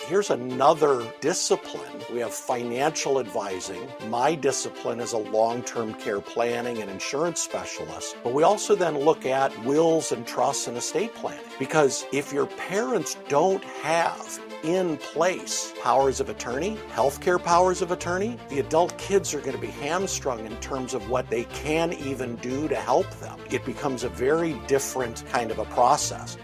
Here's another discipline. We have financial advising. My discipline is a long-term care planning and insurance specialist. But we also then look at wills and trusts and estate planning. Because if your parents don't have in place powers of attorney, healthcare powers of attorney, the adult kids are going to be hamstrung in terms of what they can even do to help them. It becomes a very different kind of a process.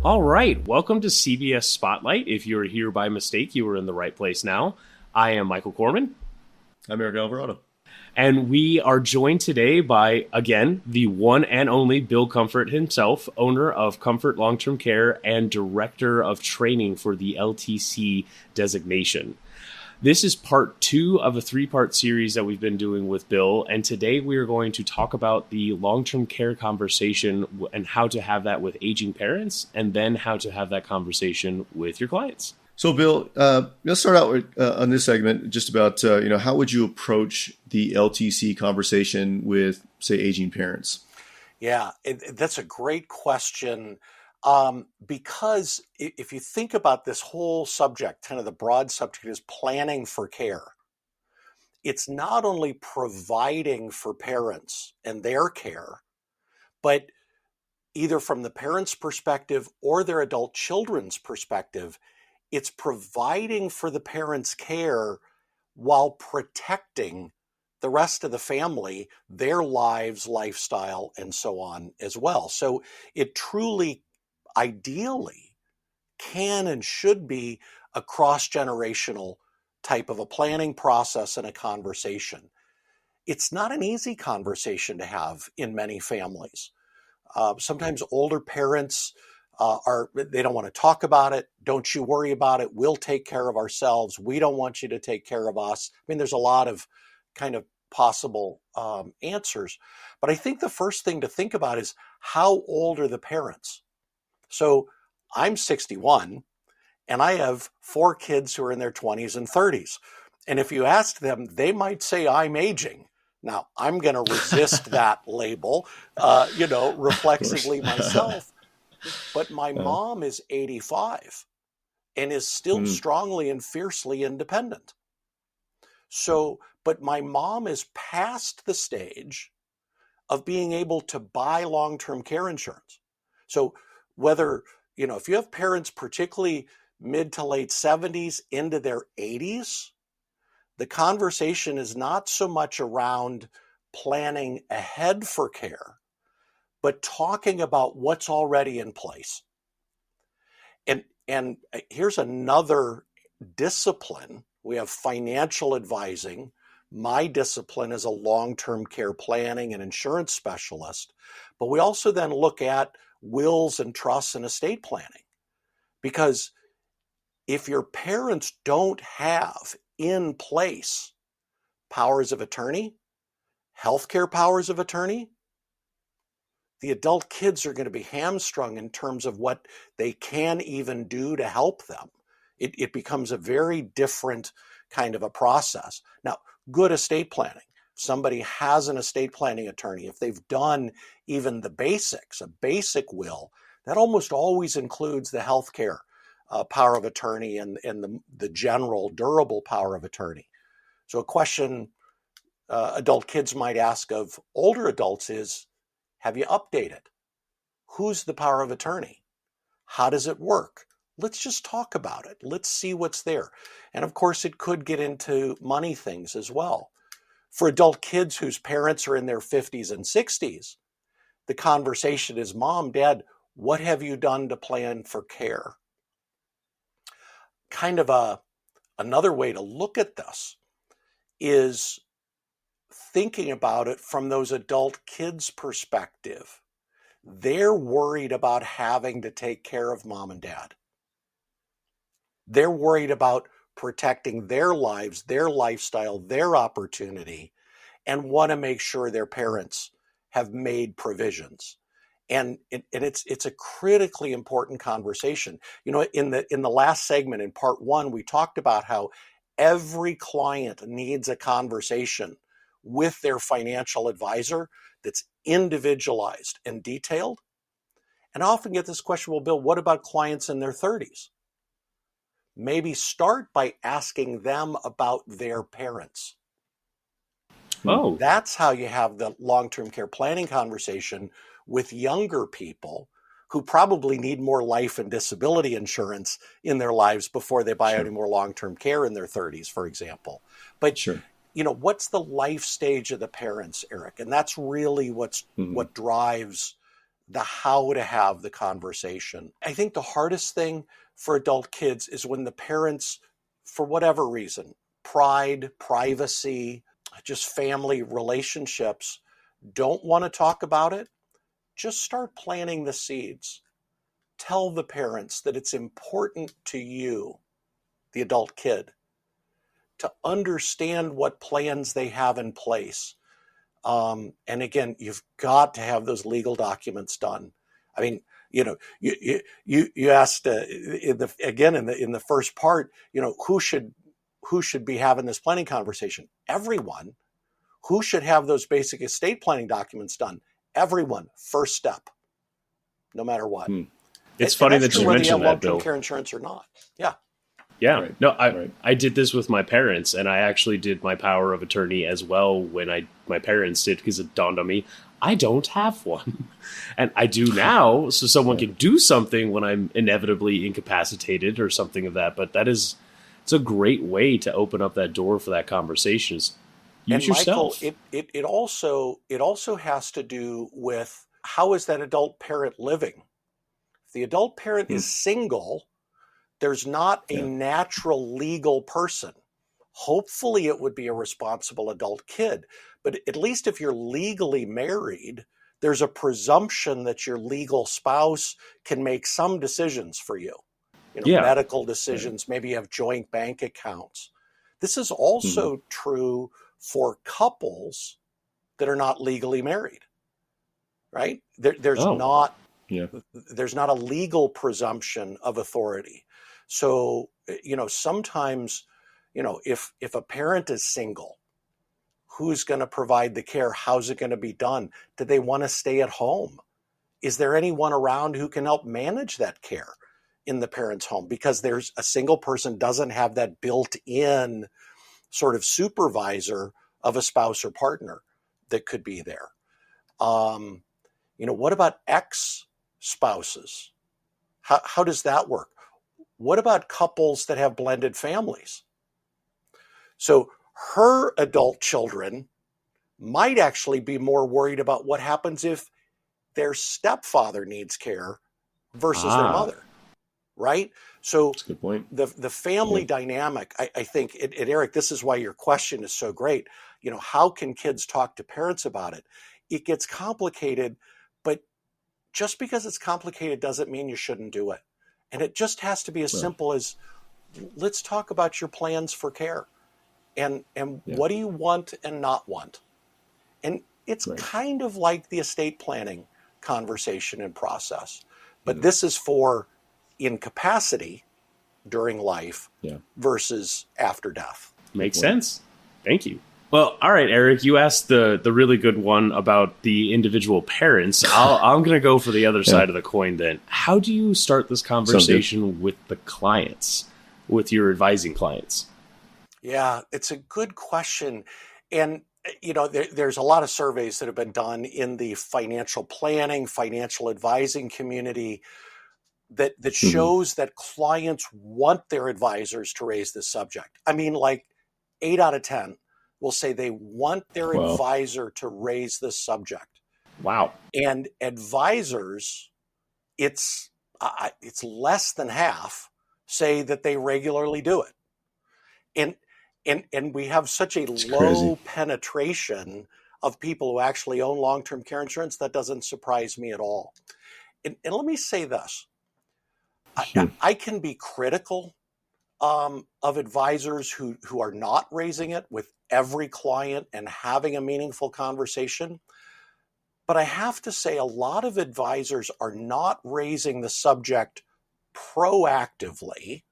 All right, welcome to CBS Spotlight. If you're here by mistake, you are in the right place now. I am Michael Kohrmann. I'm Alvarado. And we are joined today by, again, the one and only Bill Comfort himself, owner of Comfort Long-Term Care and director of training for the LTC designation. This is part 2 of a 3-part series that we've been doing with Bill, and today we are going to talk about the long-term care conversation and how to have that with aging parents, and then how to have that conversation with your clients. So, Bill, let's start out with, on this segment just about how would you approach the LTC conversation with, say, aging parents? Yeah, that's a great question. Because if you think about this whole subject, kind of the broad subject is planning for care. It's not only providing for parents and their care, but either from the parents' perspective or their adult children's perspective, it's providing for the parents' care while protecting the rest of the family, their lives, lifestyle, and so on as well. So it truly ideally can and should be a cross-generational type of a planning process and a conversation. It's not an easy conversation to have in many families. Sometimes older parents they don't want to talk about it. Don't you worry about it. We'll take care of ourselves. We don't want you to take care of us. I mean, there's a lot of kind of possible answers. But I think the first thing to think about is how old are the parents? So I'm 61 and I have 4 kids who are in their 20s and 30s. And if you ask them, they might say I'm aging. Now, I'm going to resist that label, reflexively myself. But my mom is 85 and is still strongly and fiercely independent. So, but my mom is past the stage of being able to buy long-term care insurance. So whether, if you have parents, particularly mid to late 70s into their 80s, the conversation is not so much around planning ahead for care, but talking about what's already in place. And here's another discipline. We have financial advising. My discipline is a long-term care planning and insurance specialist, but we also then look at wills and trusts and estate planning. Because if your parents don't have in place powers of attorney, healthcare powers of attorney, the adult kids are going to be hamstrung in terms of what they can even do to help them. It becomes a very different kind of a process. Now, good estate planning. Somebody has an estate planning attorney, if they've done even the basics, a basic will, that almost always includes the healthcare power of attorney and the general durable power of attorney. So a question adult kids might ask of older adults is, have you updated? Who's the power of attorney? How does it work? Let's just talk about it. Let's see what's there. And of course, it could get into money things as well. For adult kids whose parents are in their 50s and 60s, the conversation is, Mom, Dad, what have you done to plan for care? Kind of another way to look at this is thinking about it from those adult kids' perspective. They're worried about having to take care of mom and dad. They're worried about protecting their lives, their lifestyle, their opportunity, and want to make sure their parents have made provisions. And it's a critically important conversation. In the last segment, in part one, we talked about how every client needs a conversation with their financial advisor that's individualized and detailed. And I often get this question, well, Bill, what about clients in their 30s? Maybe start by asking them about their parents. Oh, That's how you have the long-term care planning conversation with younger people who probably need more life and disability insurance in their lives before they buy any more long-term care in their 30s, for example. But what's the life stage of the parents, Eric? And that's really what drives the how to have the conversation. I think the hardest thing for adult kids is when the parents, for whatever reason, pride, privacy, just family relationships, don't want to talk about it. Just start planting the seeds. Tell the parents that it's important to you, the adult kid, to understand what plans they have in place. And again, you've got to have those legal documents done. I mean, you asked in the first part, who should be having this planning conversation? Everyone. Who should have those basic estate planning documents done? Everyone. First step, no matter what. It's funny that you mentioned that, Bill. Long-term care insurance or not? Yeah. Yeah. Right. No, I did this with my parents, and I actually did my power of attorney as well when my parents did, because it dawned on me I don't have one, and I do now, so someone can do something when I'm inevitably incapacitated or something of that. But it's a great way to open up that door for that conversation. Use yourself. Michael, it also has to do with how is that adult parent living. If the adult parent is single, there's not a natural legal person. Hopefully it would be a responsible adult kid. But at least if you're legally married, there's a presumption that your legal spouse can make some decisions for you. Medical decisions, maybe you have joint bank accounts. This is also true for couples that are not legally married, right? There's not a legal presumption of authority. So, sometimes, if a parent is single, who's going to provide the care? How's it going to be done? Do they want to stay at home? Is there anyone around who can help manage that care in the parent's home? Because there's a single person doesn't have that built-in sort of supervisor of a spouse or partner that could be there. What about ex-spouses? How does that work? What about couples that have blended families? So her adult children might actually be more worried about what happens if their stepfather needs care versus their mother, right? So that's a good point. The family dynamic, I think, Eric, this is why your question is so great. How can kids talk to parents about it? It gets complicated, but just because it's complicated doesn't mean you shouldn't do it. And it just has to be as simple as, let's talk about your plans for care. And what do you want and not want? And it's kind of like the estate planning conversation and process. But this is for incapacity during life versus after death. Makes sense. Thank you. Well, all right, Eric, you asked the really good one about the individual parents. I'm going to go for the other side of the coin then. How do you start this conversation with the clients, with your advising clients? Yeah, it's a good question. And, there's a lot of surveys that have been done in the financial planning, financial advising community that shows that clients want their advisors to raise this subject. I mean, like 8 out of 10 will say they want their advisor to raise this subject. Wow. And advisors, it's less than half say that they regularly do it. And we have such a low penetration of people who actually own long-term care insurance that doesn't surprise me at all. And let me say this. I can be critical of advisors who are not raising it with every client and having a meaningful conversation. But I have to say, a lot of advisors are not raising the subject proactively.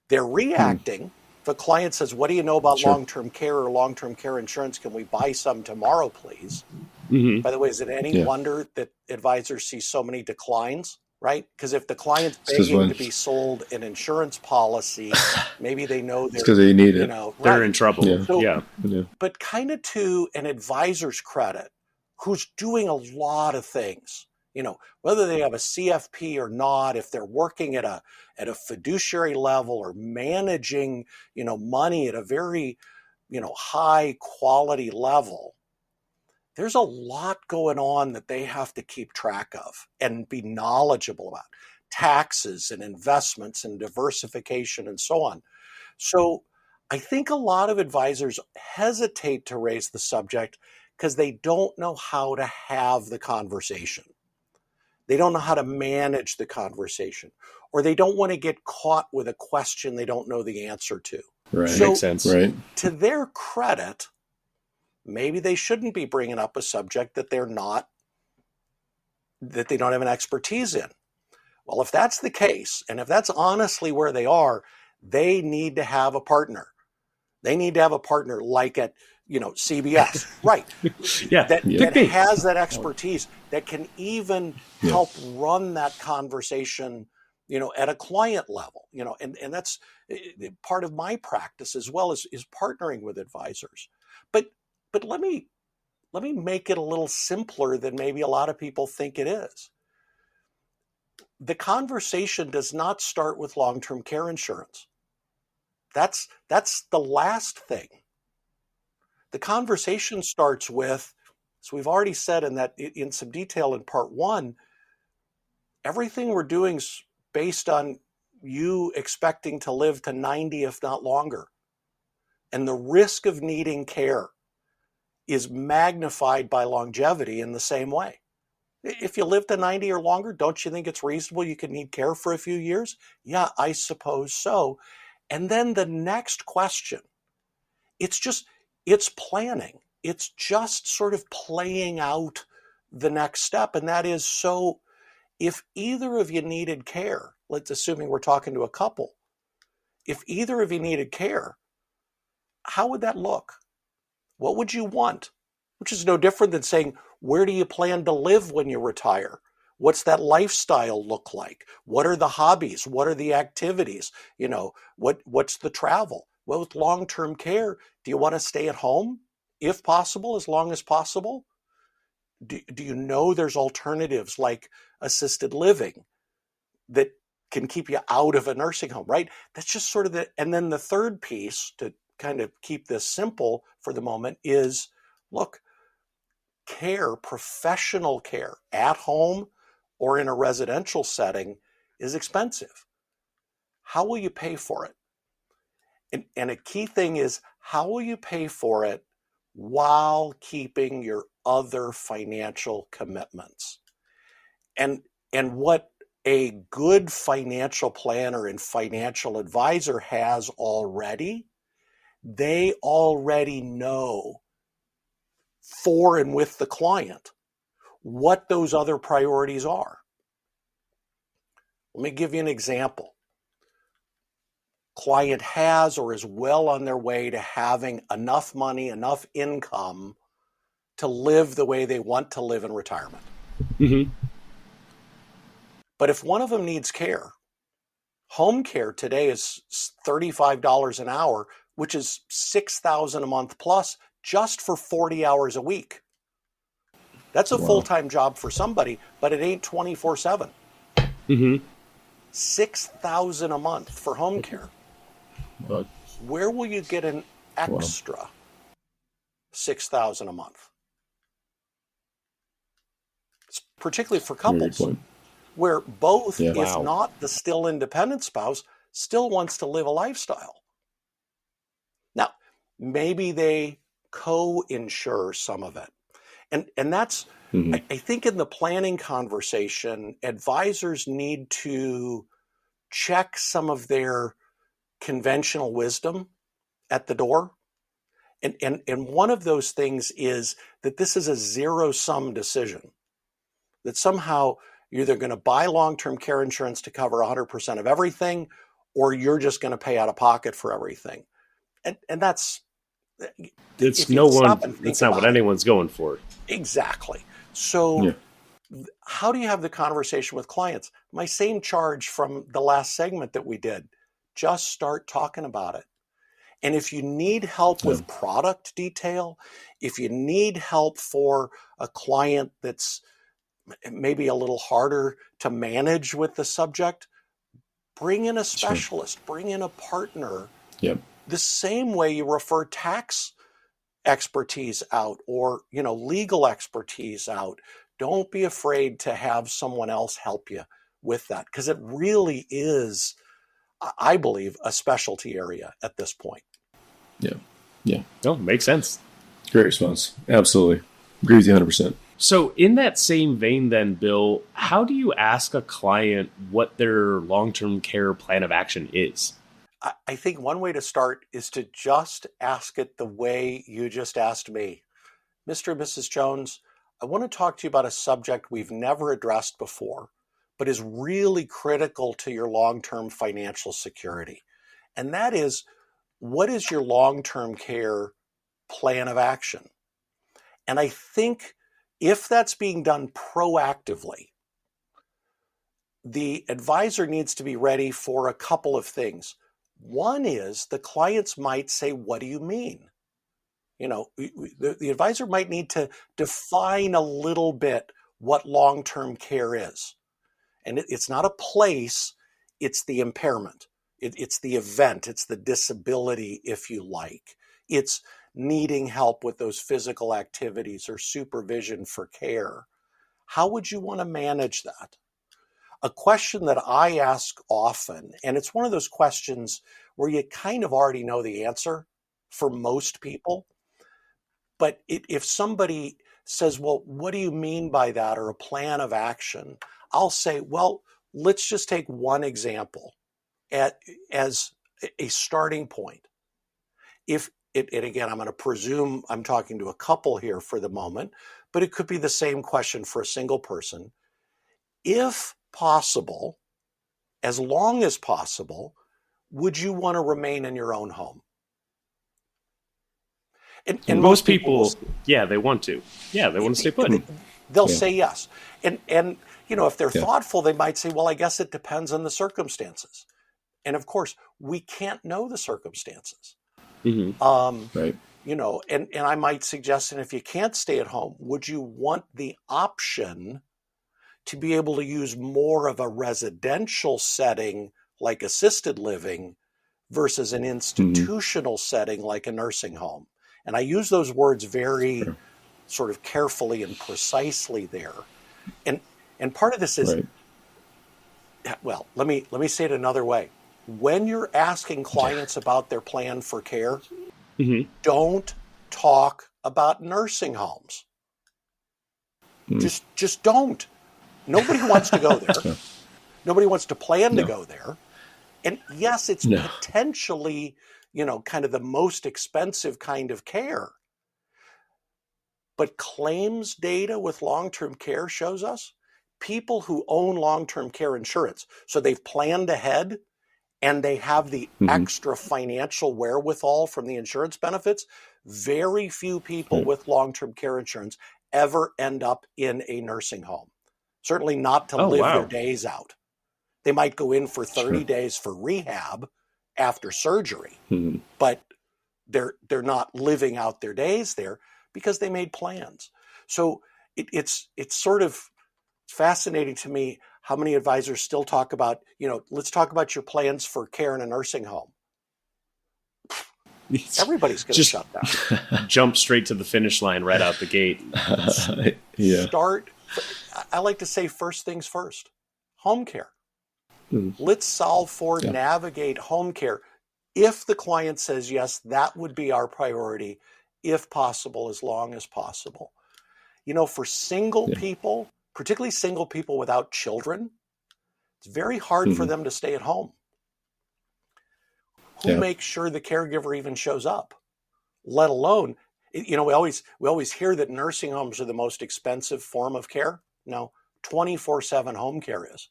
They're reacting. The client says, what do you know about Sure. long-term care or long-term care insurance? Can we buy some tomorrow, please? Mm-hmm. By the way, is it any Yeah. wonder that advisors see so many declines, right? Because if the client's It's because begging to be sold an insurance policy, maybe they know it's because they need it. They're in trouble. Yeah. So, Yeah. Yeah. but kind of to an advisor's credit, who's doing a lot of things, whether they have a CFP or not, if they're working at a fiduciary level or managing, money at a very, high quality level, there's a lot going on that they have to keep track of and be knowledgeable about: taxes and investments and diversification and so on. So I think a lot of advisors hesitate to raise the subject because they don't know how to have the conversation. They don't know how to manage the conversation, or they don't want to get caught with a question they don't know the answer to. Right. So, Makes sense. Right. to their credit, maybe they shouldn't be bringing up a subject that they don't have an expertise in. Well, if that's the case, and if that's honestly where they are, they need to have a partner. They need to have a partner like at, CBS, right? Yeah. That Pick me. has that expertise, that can even help run that conversation, at a client level, and that's part of my practice as well, is partnering with advisors. But let me make it a little simpler than maybe a lot of people think it is. The conversation does not start with long-term care insurance. That's the last thing. The conversation starts with, so we've already said in some detail in part one, everything we're doing is based on you expecting to live to 90, if not longer. And the risk of needing care is magnified by longevity in the same way. If you live to 90 or longer, don't you think it's reasonable you could need care for a few years? Yeah, I suppose so. And then the next question, it's planning. It's just sort of playing out the next step. And that is, so if either of you needed care, let's assuming we're talking to a couple, if either of you needed care, how would that look? What would you want? Which is no different than saying, where do you plan to live when you retire? What's that lifestyle look like? What are the hobbies? What are the activities? What's the travel? Well, with long-term care, do you want to stay at home, if possible, as long as possible? Do you know there's alternatives like assisted living that can keep you out of a nursing home, right? That's just sort of and then the third piece, to kind of keep this simple for the moment, is, look, care, professional care at home or in a residential setting is expensive. How will you pay for it? And a key thing is, how will you pay for it while keeping your other financial commitments? And what a good financial planner and financial advisor has already, they already know, for and with the client, what those other priorities are. Let me give you an example. Client has or is well on their way to having enough money, enough income to live the way they want to live in retirement. Mm-hmm. But if one of them needs care, home care today is $35 an hour, which is $6,000 a month plus, just for 40 hours a week. That's a full-time job for somebody, but it ain't 24/7. Mm-hmm. $6,000 a month for home care. Where will you get an extra $6,000 a month? It's particularly for couples where both, if not the still independent spouse, still wants to live a lifestyle. Now, maybe they co-insure some of it. And that's, I think in the planning conversation, advisors need to check some of their conventional wisdom at the door And one of those things is that this is a zero-sum decision, that somehow you're either going to buy long-term care insurance to cover 100% of everything, or you're just going to pay out of pocket for everything. And that's, It's if you stop and think that's not what about it, anyone's going for. exactly. So how do you have the conversation with clients? My same charge from the last segment that we did, just start talking about it. And if you need help with product detail, if you need help for a client that's maybe a little harder to manage with the subject, bring in a specialist, bring in a partner. The same way you refer tax expertise out or, legal expertise out. Don't be afraid to have someone else help you with that, because it really is, I believe, a specialty area at this point. Yeah. No, makes sense. Great response. Absolutely. Agree with you 100%. So in that same vein then, Bill, how do you ask a client what their long-term care plan of action is? I think one way to start is to just ask it the way you just asked me. Mr. and Mrs. Jones, I want to talk to you about a subject we've never addressed before, but is really critical to your long-term financial security. And that is, what is your long-term care plan of action? And I think if that's being done proactively, the advisor needs to be ready for a couple of things. One is the clients might say, what do you mean? The advisor might need to define a little bit what long-term care is. And it's not a place, it's the impairment. It's the event, it's the disability, if you like. It's needing help with those physical activities or supervision for care. How would you want to manage that? A question that I ask often, and it's one of those questions where you kind of already know the answer for most people, but if somebody says, well, what do you mean by that, or a plan of action? I'll say, well, let's just take one example as a starting point. And again, I'm going to presume I'm talking to a couple here for the moment, but it could be the same question for a single person. If possible, as long as possible, would you want to remain in your own home? And most people, they want to. Yeah, they want to stay put. They'll say yes. And if they're thoughtful, they might say, well, I guess it depends on the circumstances. And of course, we can't know the circumstances. Right. And I might suggest, and if you can't stay at home, would you want the option to be able to use more of a residential setting like assisted living versus an institutional setting like a nursing home? And I use those words very sort of carefully and precisely there. And part of this is, well, let me say it another way. When you're asking clients about their plan for care, don't talk about nursing homes. Just don't. Nobody wants to go there. Nobody wants to plan to go there. And yes, it's potentially, kind of the most expensive kind of care. But claims data with long-term care shows us people who own long-term care insurance, so they've planned ahead and they have the extra financial wherewithal from the insurance benefits, very few people with long-term care insurance ever end up in a nursing home. Certainly not to live their days out. They might go in for 30 days for rehab after surgery, but they're not living out their days there because they made plans. So it's sort of fascinating to me how many advisors still talk about, let's talk about your plans for care in a nursing home. Everybody's going to shut down. Jump straight to the finish line right out the gate. I like to say first things first, home care. Let's solve for, navigate home care. If the client says yes, that would be our priority, if possible, as long as possible. For single people, particularly single people without children, it's very hard for them to stay at home. Who makes sure the caregiver even shows up? let alone, we always hear that nursing homes are the most expensive form of care. No, 24/7 home care is.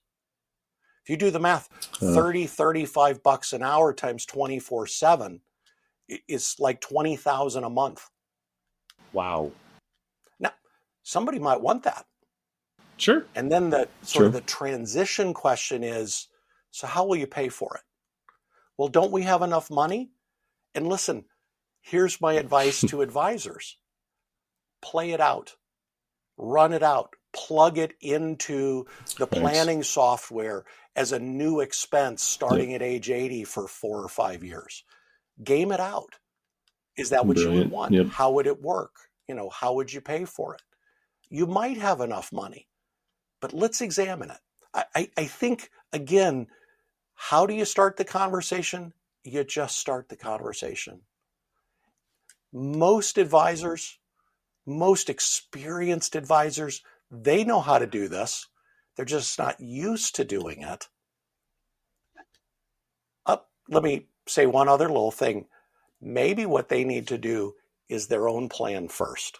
If you do the math, $35 an hour times 24/7 is like $20,000 a month. Wow. Now, somebody might want that. Sure. And then the sort of the transition question is, so how will you pay for it? Well, don't we have enough money? And listen, here's my advice to advisors. Play it out. Run it out. Plug it into the planning software as a new expense starting at age 80 for 4 or 5 years. Game it out. Is that what you would want? How would it work? How would you pay for it? You might have enough money, but let's examine it. I think, again, how do you start the conversation? You just start the conversation. Most advisors, most experienced advisors, they know how to do this. They're just not used to doing it. Let me say one other little thing. Maybe what they need to do is their own plan first.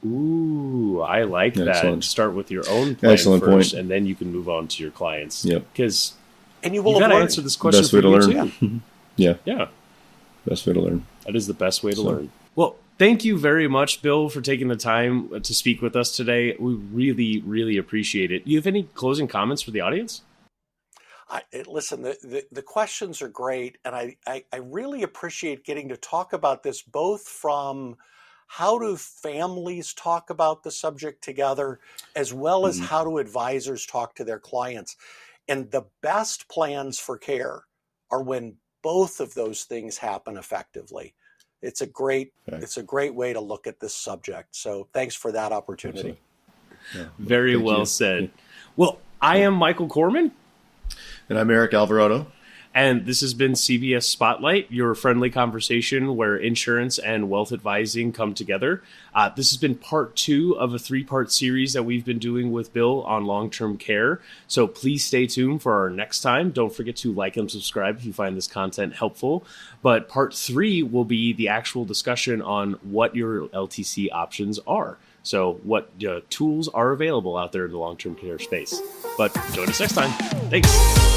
Ooh, I like that. Start with your own plan first, and then you can move on to your clients. Yep. Because you will got to answer this question best way to learn. Too. Yeah. Best way to learn. That is the best way to learn. Well, thank you very much, Bill, for taking the time to speak with us today. We really, really appreciate it. Do you have any closing comments for the audience? Listen, the questions are great, and I really appreciate getting to talk about this, both from how do families talk about the subject together, as well as how do advisors talk to their clients. And the best plans for care are when both of those things happen effectively. It's a great way to look at this subject. So thanks for that opportunity. Very well said. Well, I am Michael Kohrmann. And I'm Eric Alvarado. And this has been CBS Spotlight, your friendly conversation where insurance and wealth advising come together. This has been part 2 of a 3-part series that we've been doing with Bill on long-term care. So please stay tuned for our next time. Don't forget to like and subscribe if you find this content helpful. But part 3 will be the actual discussion on what your LTC options are. So what tools are available out there in the long-term care space. But join us next time. Thanks.